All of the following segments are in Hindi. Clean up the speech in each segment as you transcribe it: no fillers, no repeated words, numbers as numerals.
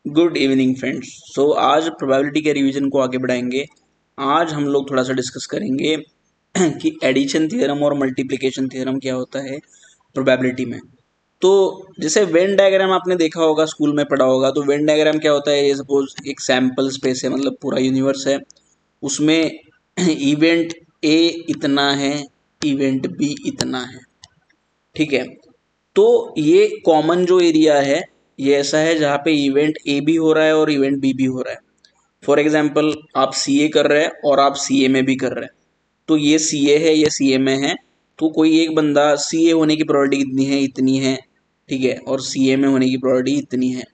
Good evening friends. आज प्रोबेबिलिटी के रिवीजन को आगे बढ़ाएंगे। आज हम लोग थोड़ा सा डिस्कस करेंगे कि एडिशन थ्योरम और मल्टीप्लिकेशन थ्योरम क्या होता है प्रोबेबिलिटी में। तो जैसे वेन डायग्राम आपने देखा होगा, स्कूल में पढ़ा होगा। तो वेन डायग्राम क्या होता है, ये सपोज एक सैम्पल स्पेस है, मतलब पूरा यूनिवर्स है, उसमें इवेंट ए इतना है, इवेंट बी इतना है, ठीक है। तो ये कॉमन जो एरिया है ये ऐसा है जहाँ पे इवेंट ए भी हो रहा है और इवेंट बी भी हो रहा है। फॉर एग्जाम्पल आप सी ए कर रहे हैं और आप सी ए में भी कर रहे हैं, तो ये सी ए है, ये सी ए में है। तो कोई एक बंदा सी ए होने की प्रोबेबिलिटी कितनी है, इतनी है, ठीक है, और सी ए में होने की प्रोबेबिलिटी इतनी है।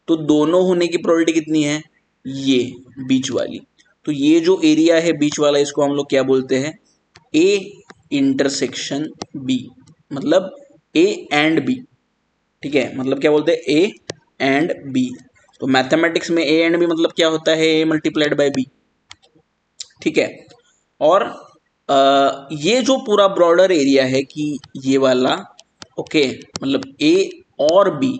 तो दोनों होने की प्रोबेबिलिटी कितनी है, ये बीच वाली। तो ये जो एरिया है बीच वाला, इसको हम लोग क्या बोलते हैं, ए इंटरसेक्शन बी, मतलब ए एंड बी, ठीक है। मतलब क्या बोलते हैं, ए एंड बी। तो मैथमेटिक्स में ए एंड बी मतलब क्या होता है, ए मल्टीप्लाइड बाय बी, ठीक है। और ये जो पूरा ब्रॉडर एरिया है कि ये वाला, ओके, मतलब ए और बी,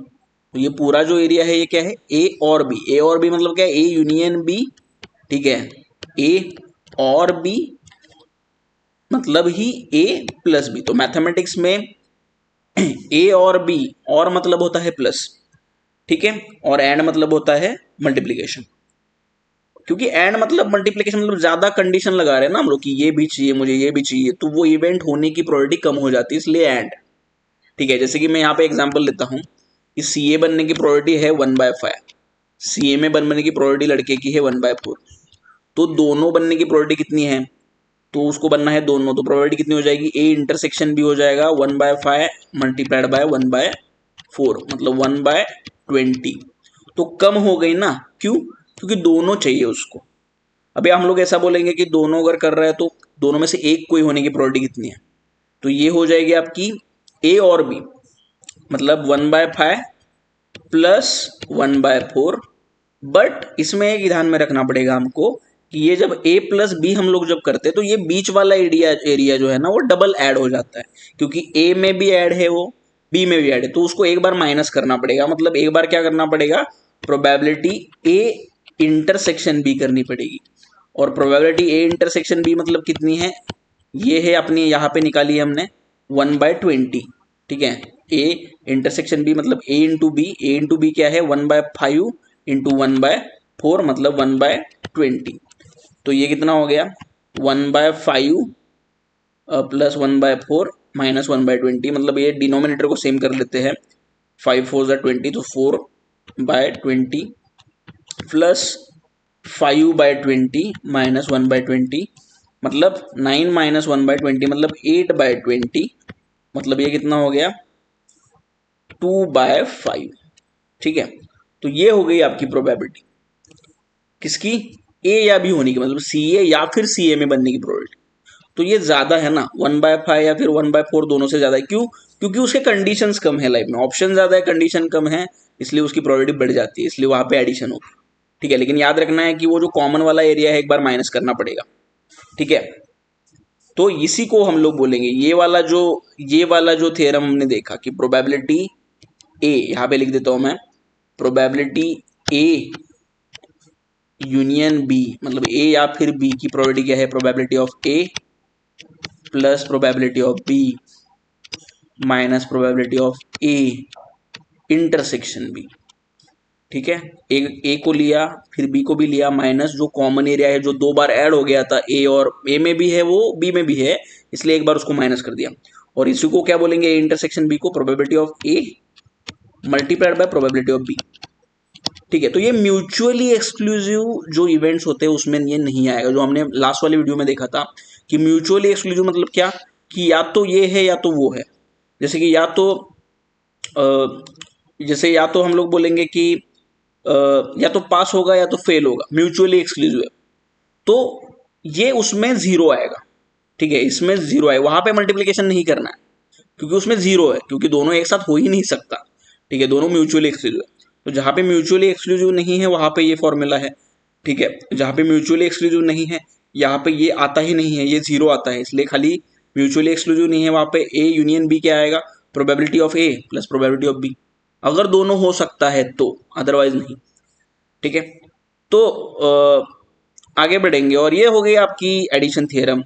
तो ये पूरा जो एरिया है ये क्या है, ए और बी। ए और बी मतलब क्या है, ए यूनियन बी, ठीक है। ए और बी मतलब ही ए प्लस बी। तो मैथमेटिक्स में ए और बी, और मतलब होता है प्लस, ठीक है, और एंड मतलब होता है मल्टीप्लीकेशन। क्योंकि एंड मतलब मल्टीप्लीकेशन मतलब ज्यादा कंडीशन लगा रहे हैं ना हम लोग कि ये भी चाहिए मुझे, ये भी चाहिए, तो वो इवेंट होने की प्रोबेबिलिटी कम हो जाती है, इसलिए एंड, ठीक है। जैसे कि मैं यहाँ पे एग्जांपल लेता हूँ कि सी ए बनने की प्रोबेबिलिटी है 1/5, सी ए में बनने की प्रोबेबिलिटी लड़के की है 1/4। तो दोनों बनने की प्रोबेबिलिटी कितनी है, तो उसको बनना है दोनों, तो प्रोबेबिलिटी कितनी हो जाएगी, ए इंटरसेक्शन भी हो जाएगा 1/5 मल्टीप्लाइड बाय 1/4, मतलब 1/20। तो कम हो गई ना, क्यों, क्योंकि दोनों चाहिए उसको। अभी हम लोग ऐसा बोलेंगे कि दोनों अगर कर रहा है तो दोनों में से एक कोई होने की प्रोबेबिलिटी कितनी है, तो ये हो जाएगी आपकी ए और बी, मतलब 1/5 प्लस 1/4। बट इसमें एक ध्यान में रखना पड़ेगा हमको कि ये जब a प्लस बी हम लोग जब करते हैं तो ये बीच वाला एरिया एरिया जो है ना वो डबल ऐड हो जाता है, क्योंकि a में भी ऐड है, वो b में भी ऐड है, तो उसको एक बार माइनस करना पड़ेगा। मतलब एक बार क्या करना पड़ेगा, प्रोबेबिलिटी a इंटरसेक्शन b करनी पड़ेगी। और प्रोबेबिलिटी a इंटरसेक्शन b मतलब कितनी है, ये है अपनी यहाँ पे निकाली है हमने 1/20, ठीक है। ए इंटरसेक्शन बी मतलब ए इंटू बी, ए इंटू बी क्या है 1/5 इंटू 1/4 मतलब 1/20। तो ये कितना हो गया, 1/5 प्लस 1/4 माइनस 1/20, मतलब ये डिनोमिनेटर को सेम कर लेते हैं, 5 4 20, तो 4/20 प्लस 5/20 माइनस 1/20, मतलब 9 माइनस 1/20 मतलब 8/20, मतलब ये कितना हो गया 2/5, ठीक है। तो ये हो गई आपकी प्रोबेबिलिटी किसकी, ए या बी होने की, मतलब सी ए या फिर सी ए में बनने की प्रोबेबिलिटी। तो ये ज्यादा है ना, 1/5 या फिर 1/4 दोनों से ज्यादा है। क्यों, क्योंकि उसके कंडीशंस कम है लाइफ में, ऑप्शन ज्यादा है, कंडीशन कम है, इसलिए उसकी प्रोबेबिलिटी बढ़ जाती है, इसलिए वहां पे एडिशन होती है, ठीक है। लेकिन याद रखना है कि वो जो कॉमन वाला एरिया है एक बार माइनस करना पड़ेगा, ठीक है। तो इसी को हम लोग बोलेंगे, ये वाला जो थ्योरम हमने देखा कि प्रोबेबिलिटी ए, यहां पे लिख देता हूं मैं, प्रोबेबिलिटी ए यूनियन बी, मतलब ए या फिर बी की प्रोबेबिलिटी क्या है, probability of A plus probability of B minus probability of A intersection B, ठीक है। ए को लिया फिर बी को भी लिया, माइनस जो कॉमन एरिया है जो दो बार ऐड हो गया था, ए और ए में भी है वो बी में भी है, इसलिए एक बार उसको माइनस कर दिया। और इसी को क्या बोलेंगे, ए इंटरसेक्शन बी को probability of A multiplied by probability of B, ठीक है। तो ये म्यूचुअली एक्सक्लूसिव जो इवेंट्स होते हैं उसमें ये नहीं आएगा, जो हमने लास्ट वाली वीडियो में देखा था कि म्यूचुअली एक्सक्लूसिव मतलब क्या, कि या तो ये है या तो वो है। जैसे कि जैसे या तो हम लोग बोलेंगे कि या तो पास होगा या तो फेल होगा, म्यूचुअली एक्सक्लूसिव है, तो ये उसमें जीरो आएगा, ठीक है। इसमें जीरो आएगा, वहां पे मल्टीप्लीकेशन नहीं करना है क्योंकि उसमें जीरो है, क्योंकि दोनों एक साथ हो ही नहीं सकता, ठीक है, दोनों म्यूचुअली एक्सक्लूसिव है। तो जहां पे म्यूचुअली एक्सक्लूसिव नहीं है वहां पे ये फॉर्मूला है, ठीक है। जहां पे म्यूचुअली एक्सक्लूसिव नहीं है यहाँ पे ये आता ही नहीं है, ये जीरो आता है, इसलिए खाली म्यूचुअली एक्सक्लूसिव नहीं है वहां पे ए यूनियन बी क्या आएगा, probability of A plus probability of B, अगर दोनों हो सकता है तो, अदरवाइज नहीं। ठीक है। तो आगे बढ़ेंगे और ये हो गई आपकी एडिशन थ्योरम।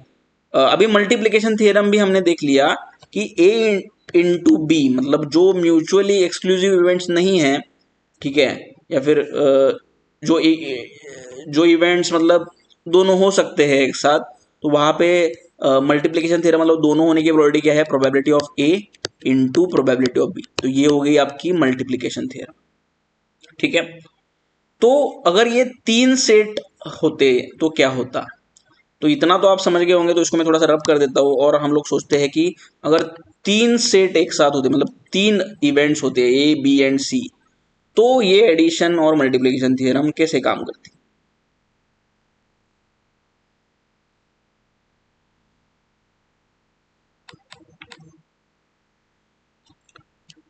अभी मल्टीप्लिकेशन थ्योरम भी हमने देख लिया कि ए इंटू बी मतलब जो म्यूचुअली एक्सक्लूसिव इवेंट्स नहीं है, ठीक है, या फिर जो इवेंट्स मतलब दोनों हो सकते हैं एक साथ, तो वहां पे मल्टीप्लिकेशन थ्योरम मतलब दोनों होने की प्रोबेबिलिटी क्या है, probability of A into probability of B. तो ये हो गई आपकी मल्टीप्लिकेशन थ्योरम, ठीक है। तो अगर ये तीन सेट होते तो क्या होता, तो इतना तो आप समझ गए होंगे, तो इसको मैं थोड़ा सा रब कर देता हूँ। और हम लोग सोचते हैं कि अगर तीन सेट एक साथ होते मतलब तीन इवेंट्स होते हैं ए बी एंड सी, तो ये एडिशन और मल्टीप्लिकेशन थ्योरम कैसे काम करती।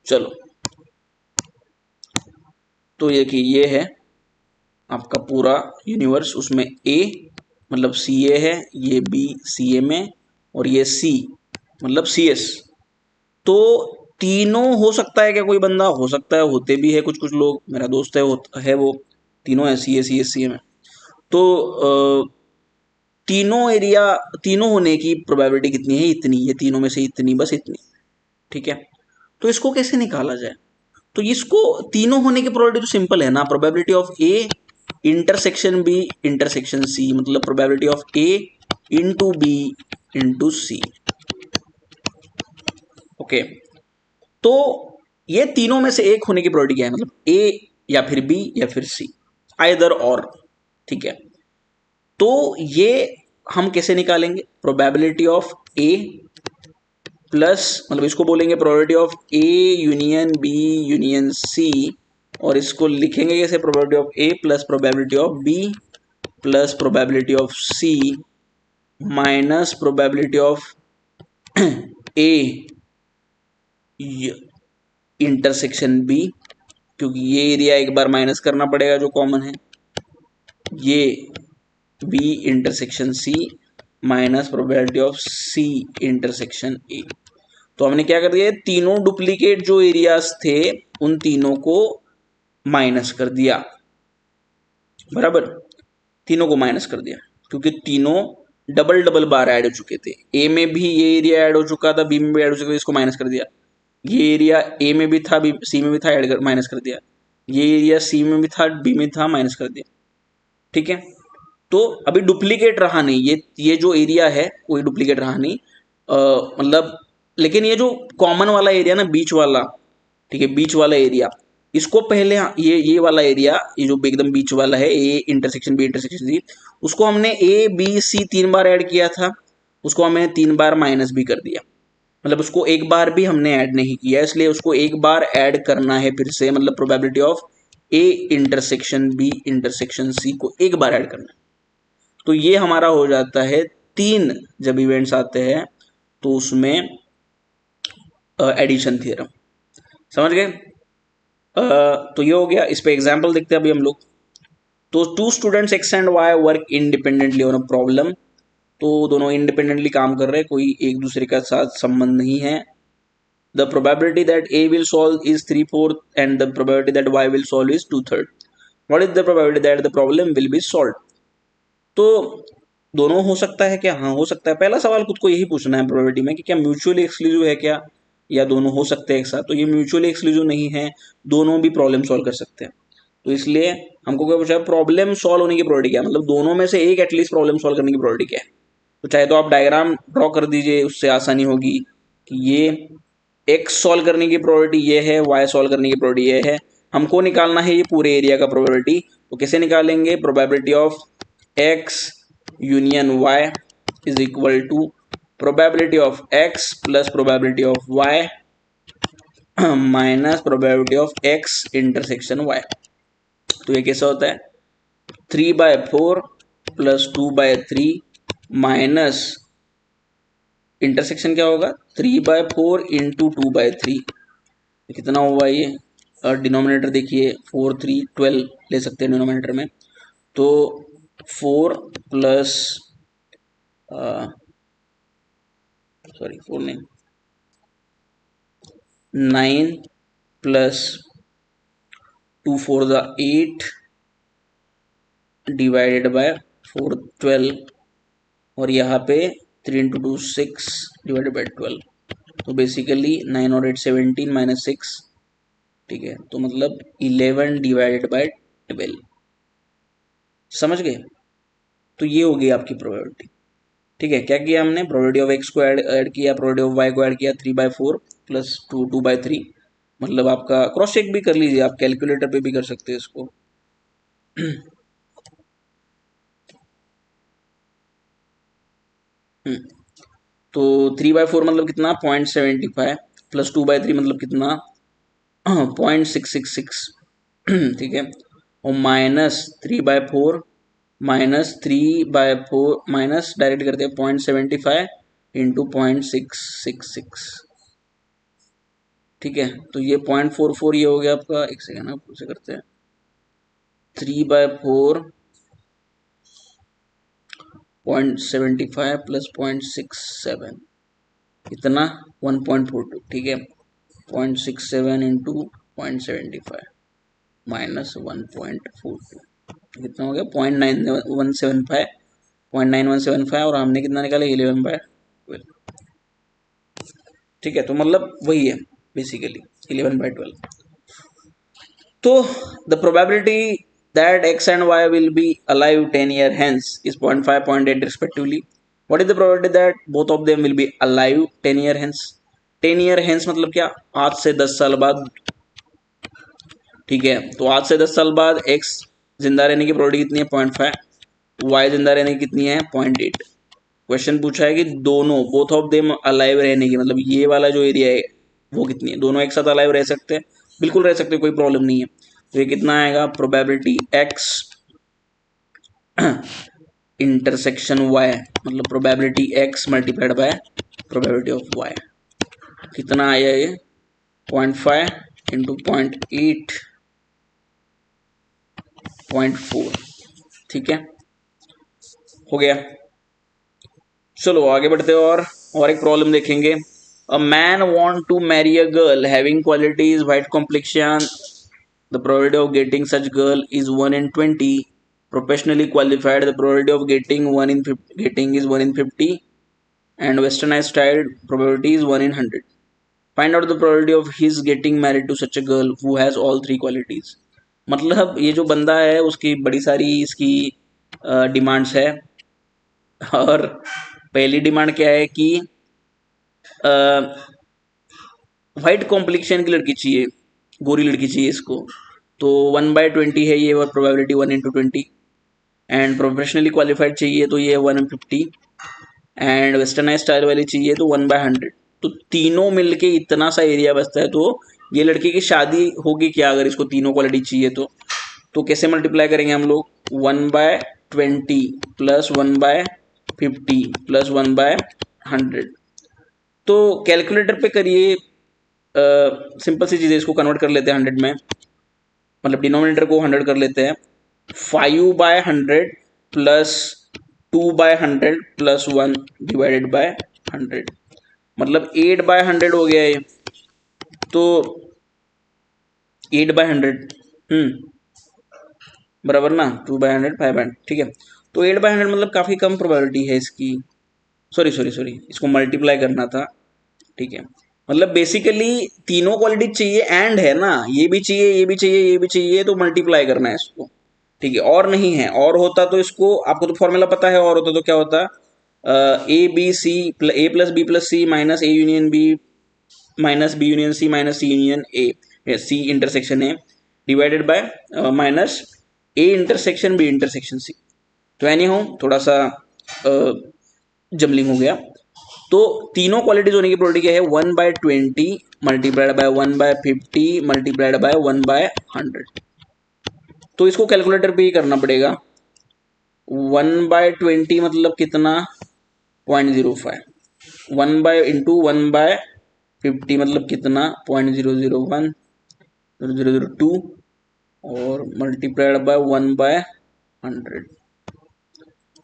चलो, तो ये कि ये है आपका पूरा यूनिवर्स, उसमें ए मतलब सी ए है, ये बी सी ए में, और ये सी मतलब सी एस। तो तीनों हो सकता है क्या, कोई बंदा हो सकता है, होते भी है कुछ कुछ लोग, मेरा दोस्त है वो तीनों है सी ए में। तो तीनों एरिया, तीनों होने की प्रोबेबिलिटी कितनी है, इतनी, ये तीनों में से इतनी, बस इतनी, ठीक है। तो इसको कैसे निकाला जाए, तो इसको तीनों होने की प्रोबेबिलिटी तो सिंपल है ना, probability of A intersection B intersection C मतलब probability of A into B into C. Okay, तो ये तीनों में से एक होने की प्रोबेबिलिटी क्या है, मतलब ए या फिर बी या फिर सी, आइदर और, ठीक है। तो ये हम कैसे निकालेंगे, प्रोबेबिलिटी ऑफ ए प्लस मतलब इसको बोलेंगे probability of A union B union C, और इसको लिखेंगे कैसे, probability of A plus probability of B plus probability of C minus probability of A intersection B, क्योंकि ये एरिया एक बार माइनस करना पड़ेगा जो कॉमन है, ये B intersection C minus probability of C intersection A. तो हमने क्या कर दिया, तीनों डुप्लीकेट जो एरियाज थे उन तीनों को माइनस कर दिया, बराबर, तीनों को माइनस कर दिया, क्योंकि तीनों डबल डबल बार ऐड हो चुके थे, ए में भी ये एरिया ऐड हो चुका था, बी में भी ऐड हो चुका था, इसको माइनस कर दिया। ये एरिया ए में भी था, बी सी में भी था, ऐड कर माइनस कर दिया। ये एरिया सी में भी था, बी में था, माइनस कर दिया, ठीक है। तो अभी डुप्लीकेट रहा नहीं, ये जो एरिया है कोई डुप्लीकेट रहा नहीं, मतलब, लेकिन ये जो कॉमन वाला एरिया ना, बीच वाला, ठीक है, बीच वाला एरिया, इसको पहले ये वाला एरिया, ये जो एकदम बीच वाला है, A intersection B intersection C, उसको हमने ए बी सी तीन बार ऐड किया था, उसको हमें तीन बार माइनस भी कर दिया, मतलब उसको एक बार भी हमने ऐड नहीं किया, इसलिए उसको एक बार ऐड करना है फिर से, मतलब probability of A intersection B intersection C को एक बार ऐड करना है। तो ये हमारा हो जाता है तीन, जब इवेंट्स आते हैं तो उसमें एडिशन थ्योरम, समझ गए। तो ये हो गया, इस पे एग्जांपल देखते हैं अभी हम लोग। तो two students X and Y work independently on a problem, तो दोनों इंडिपेंडेंटली काम कर रहे हैं, कोई एक दूसरे का साथ संबंध नहीं है। The probability that A will solve is 3/4 and the probability that Y will solve is 2/3। What is the probability that the problem will be solve. तो दोनों हो सकता है क्या, हाँ हो सकता है। पहला सवाल खुद को यही पूछना है प्रोबेबिलिटी में कि क्या म्यूचुअली एक्सक्लूसिव है क्या, या दोनों हो सकते हैं एक साथ। तो ये म्यूचुअली एक्सक्लूसिव नहीं है, दोनों भी प्रॉब्लम सॉल्व कर सकते हैं। तो इसलिए हमको क्या पूछा है, प्रॉब्लम सॉल्व होने की प्रोबेबिलिटी क्या है, मतलब दोनों में से एक एटलीस्ट प्रॉब्लम सॉल्व करने की प्रोबेबिलिटी क्या है। तो चाहे तो आप डायग्राम ड्रॉ कर दीजिए, उससे आसानी होगी कि ये एक्स सॉल्व करने की प्रोबेबिलिटी ये है, वाई सॉल्व करने की प्रोबेबिलिटी ये है, हमको निकालना है ये पूरे एरिया का प्रोबेबिलिटी। तो कैसे निकालेंगे, probability of X union Y is equal to probability of X plus probability of Y minus probability of X intersection Y. तो ये कैसा होता है, 3/4 प्लस 2/3 माइनस इंटरसेक्शन क्या होगा, 3/4 इंटू 2/3, कितना हुआ ये, डिनोमिनेटर देखिए 4 3 12 ले सकते हैं डिनोमिनेटर में। तो 4 प्लस सॉरी 4 नहीं, 9 प्लस 2 4 8 डिवाइडेड बाय 4 12, और यहाँ पे 3 इंटू 2 6 डिवाइडेड बाय 12, तो बेसिकली 9 और 8 17 माइनस 6, ठीक है, तो मतलब 11 डिवाइडेड बाय 12, समझ गए। तो ये हो गई आपकी प्रोबेबिलिटी। ठीक है, क्या किया हमने, प्रोबेबिलिटी ऑफ एक्स को ऐड किया, प्रोबेबिलिटी ऑफ वाई को ऐड किया, 3/4 प्लस 2/3, मतलब आपका क्रॉस चेक भी कर लीजिए, आप कैलकुलेटर पे भी कर सकते हैं इसको। तो 3/4 मतलब कितना, 0.75, प्लस 2/3 मतलब कितना, 0.666, ठीक है, और माइनस 3/4, -3/4 माइनस डायरेक्ट करते हैं 0.75 इंटू 0.666, ठीक है, तो ये 0.44 ये हो गया आपका, एक सेकेंड आप उसे करते हैं, 3/4 0.75 प्लस 0.67 इतना 1.42, ठीक है, 0.67 इंटू 0.75 माइनस 1.42 कितना हो गया, 0.9175 और हमने कितना निकाला 11/12, ठीक है, तो मतलब वही है बेसिकली 11/12। तो the probability that x and y will be alive 10 year hence is 0.5 0.8 respectively. What is the probability that both of them will be alive 10 year hence? 10 year hence मतलब क्या, आज से 10 साल बाद, ठीक है, तो आज से 10 साल बाद x जिंदा रहने की प्रोबेबिलिटी कितनी है 0.5, y जिंदा रहने की कितनी है 0.8। क्वेश्चन पूछा है कि दोनों बोथ ऑफ देम अलाइव रहने की, मतलब ये वाला जो एरिया है वो कितनी है, दोनों एक साथ अलाइव रह सकते हैं, बिल्कुल रह सकते हैं, कोई प्रॉब्लम नहीं है। तो ये कितना आएगा, प्रोबेबिलिटी x इंटरसेक्शन y, मतलब probability x multiplied by probability of y, कितना आया ये 0.5 इंटू 0.8 0.4, ठीक है, हो गया। चलो आगे बढ़ते हैं, और एक प्रॉब्लम देखेंगे। A man want to marry a girl having qualities white complexion, the probability of getting such girl is 1 in 20, professionally qualified, the probability of getting is 1 in 50, and westernized style probability is 1 in 100. Find out the probability of his getting married to such a girl who has all three qualities. मतलब ये जो बंदा है उसकी बड़ी सारी इसकी डिमांड्स है, और पहली डिमांड क्या है कि वाइट कॉम्प्लेक्शन की लड़की चाहिए, गोरी लड़की चाहिए इसको, तो 1/20 है ये, और probability 1 into 20, and professionally qualified चाहिए तो ये 1 in 50, एंड वेस्टर्नाइज स्टाइल वाली चाहिए तो 1/100। तो तीनों मिलके इतना सा एरिया बचता है, तो ये लड़की की शादी होगी क्या अगर इसको तीनों क्वालिटी चाहिए तो कैसे मल्टीप्लाई करेंगे हम लोग, 1/20 प्लस 1/50 प्लस 1/100। तो कैलकुलेटर पे करिए, सिंपल सी चीज़ है, इसको कन्वर्ट कर लेते हैं 100 में, मतलब डिनोमिनेटर को 100 कर लेते हैं, 5/100 प्लस 2/100 प्लस 1 डिवाइडेड बाय 100, मतलब 8/100 हो गया ये, तो 8/100 बराबर ना, 2/100 5/100, ठीक है, तो 8/100 मतलब काफ़ी कम प्रोबेबिलिटी है इसकी, सॉरी सॉरी सॉरी, इसको मल्टीप्लाई करना था, ठीक है, मतलब बेसिकली तीनों क्वालिटी चाहिए, एंड है ना, ये भी चाहिए ये भी चाहिए ये भी चाहिए, तो मल्टीप्लाई करना है इसको, ठीक है, और नहीं है, और होता तो इसको, आपको तो फॉर्मूला पता है, और होता तो क्या होता, A plus B plus C minus A union B minus B union C minus C union A, C intersection A divided by minus A intersection B intersection C. तो एनी हो थोड़ा सा जमलिंग हो गया। तो तीनों क्वालिटीज होने की प्रोबेबिलिटी क्या है, 1/20 मल्टीप्लाइड बाय 1/50 मल्टीप्लाइड बाय 1/100। तो इसको कैलकुलेटर पे ही करना पड़ेगा। 1/20 मतलब कितना, 0.05, 1/50 मतलब कितना 0.001 0.002, और मल्टीप्लाइड बाय 1/100,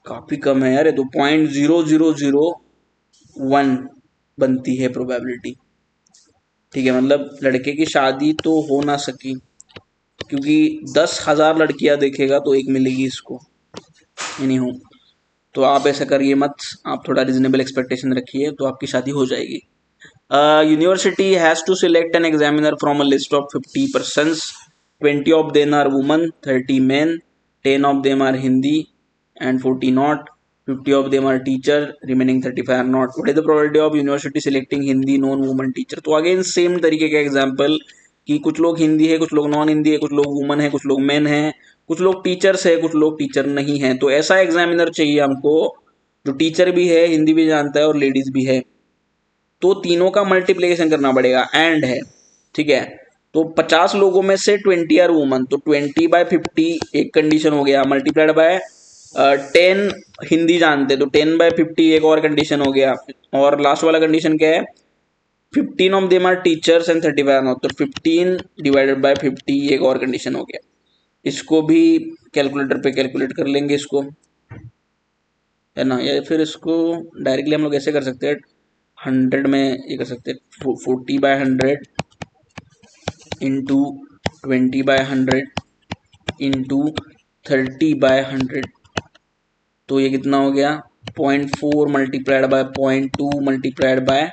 काफी कम है यार ये तो, 0.0001 बनती है प्रोबेबिलिटी, ठीक है, मतलब लड़के की शादी तो हो ना सकी, क्योंकि 10,000 लड़कियां देखेगा तो एक मिलेगी इसको। एनी हो, तो आप ऐसा करिए मत, आप थोड़ा रिजनेबल एक्सपेक्टेशन रखिए तो आपकी शादी हो जाएगी। University has to select an examiner from a list of 50 persons. 20 of them are women, 30 men, 10 of them are Hindi, and 40 not. 50 of them are teacher, remaining 35 are not. What is the probability of university selecting Hindi non-woman teacher? तो अगेन सेम तरीके का एग्जाम्पल कि कुछ लोग हिंदी है, कुछ लोग नॉन हिंदी है, कुछ लोग वुमन है, कुछ लोग मेन है, कुछ लोग टीचर्स है, कुछ लोग टीचर नहीं है। तो ऐसा एग्जामिनर चाहिए हमको जो टीचर भी है, हिंदी भी जानता है और लेडीज भी है। तो तीनों का मल्टीप्लिकेशन करना पड़ेगा, एंड है, ठीक है। तो 50 लोगों में से 20 आर वुमन, तो 20/50 एक कंडीशन हो गया, मल्टीप्लाइड बाय 10 हिंदी जानते, तो 10/50 एक और कंडीशन हो गया। और लास्ट वाला कंडीशन क्या है, 15 of them are teachers and 35 not, तो 15 डिवाइडेड बाय 50 एक और कंडीशन हो गया। इसको भी कैलकुलेटर पे कैलकुलेट कर लेंगे इसको, है ना, या फिर इसको डायरेक्टली हम लोग ऐसे कर सकते हैं, 100 में ये कर सकते हैं, 40/100 इंटू 20/100 इंटू 30/100, तो ये कितना हो गया, 0.4 multiplied by 0.2 multiplied by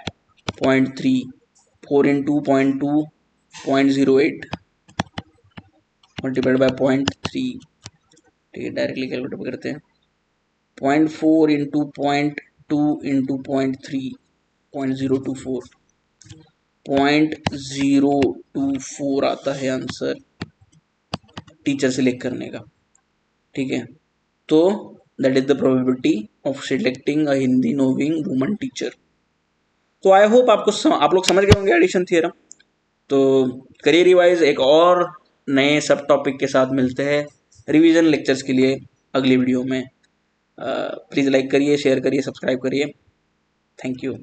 0.3, 4 into 0.2 0.08 multiplied by 0.3, ठीक है, डायरेक्टली कैलकुलेट करते हैं, 0.4 इंटू 0.2 इंटू 0.3 0.024 0.024 आता है आंसर टीचर सिलेक्ट करने का, ठीक है। तो that is the probability of selecting a Hindi नोविंग woman teacher. तो आई होप आप लोग समझ गए होंगे एडिशन थ्योरम। तो करियर रिवाइज एक और नए सब टॉपिक के साथ मिलते हैं रिवीजन लेक्चर्स के लिए अगली वीडियो में। प्लीज़ लाइक करिए, शेयर करिए, सब्सक्राइब करिए। Thank you.